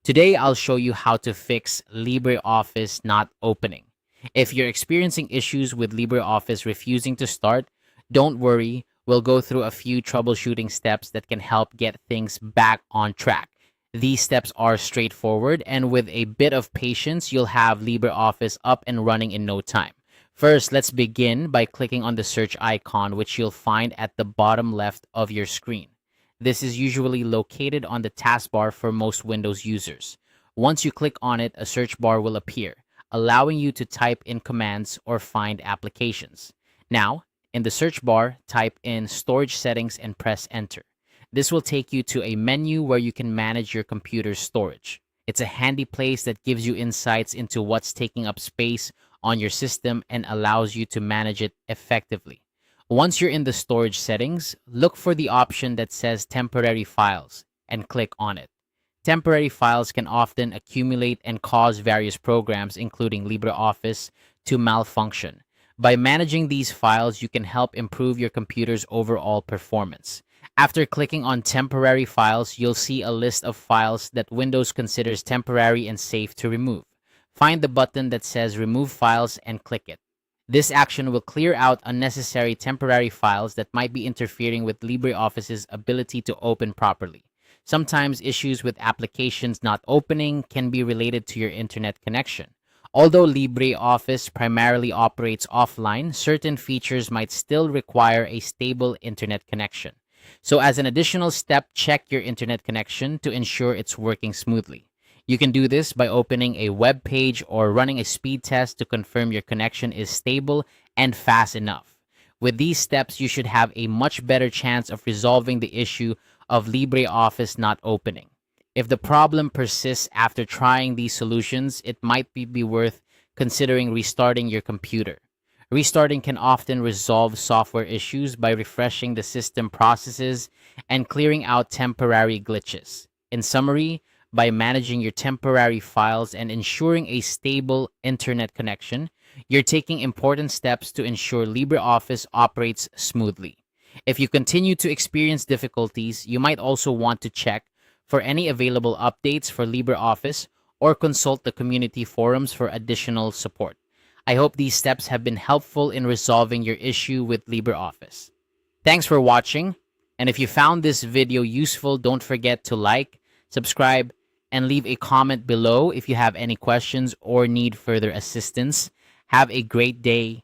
Today, I'll show you how to fix LibreOffice not opening. If you're experiencing issues with LibreOffice refusing to start, don't worry. We'll go through a few troubleshooting steps that can help get things back on track. These steps are straightforward, and with a bit of patience, you'll have LibreOffice up and running in no time. First, let's begin by clicking on the search icon, which you'll find at the bottom left of your screen. This is usually located on the taskbar for most Windows users. Once you click on it, a search bar will appear, allowing you to type in commands or find applications. Now, in the search bar, type in storage settings and press enter. This will take you to a menu where you can manage your computer's storage. It's a handy place that gives you insights into what's taking up space on your system and allows you to manage it effectively. Once you're in the storage settings, look for the option that says temporary files and click on it. Temporary files can often accumulate and cause various programs, including LibreOffice, to malfunction. By managing these files, you can help improve your computer's overall performance. After clicking on temporary files, you'll see a list of files that Windows considers temporary and safe to remove. Find the button that says Remove Files and click it. This action will clear out unnecessary temporary files that might be interfering with LibreOffice's ability to open properly. Sometimes issues with applications not opening can be related to your internet connection. Although LibreOffice primarily operates offline, certain features might still require a stable internet connection. So as an additional step, check your internet connection to ensure it's working smoothly. You can do this by opening a web page or running a speed test to confirm your connection is stable and fast enough. With these steps, you should have a much better chance of resolving the issue of LibreOffice not opening. If the problem persists after trying these solutions, it might be worth considering restarting your computer. Restarting can often resolve software issues by refreshing the system processes and clearing out temporary glitches. In summary, by managing your temporary files and ensuring a stable internet connection, you're taking important steps to ensure LibreOffice operates smoothly. If you continue to experience difficulties, you might also want to check for any available updates for LibreOffice or consult the community forums for additional support. I hope these steps have been helpful in resolving your issue with LibreOffice. Thanks for watching, and if you found this video useful, don't forget to like, subscribe, and leave a comment below if you have any questions or need further assistance. Have a great day.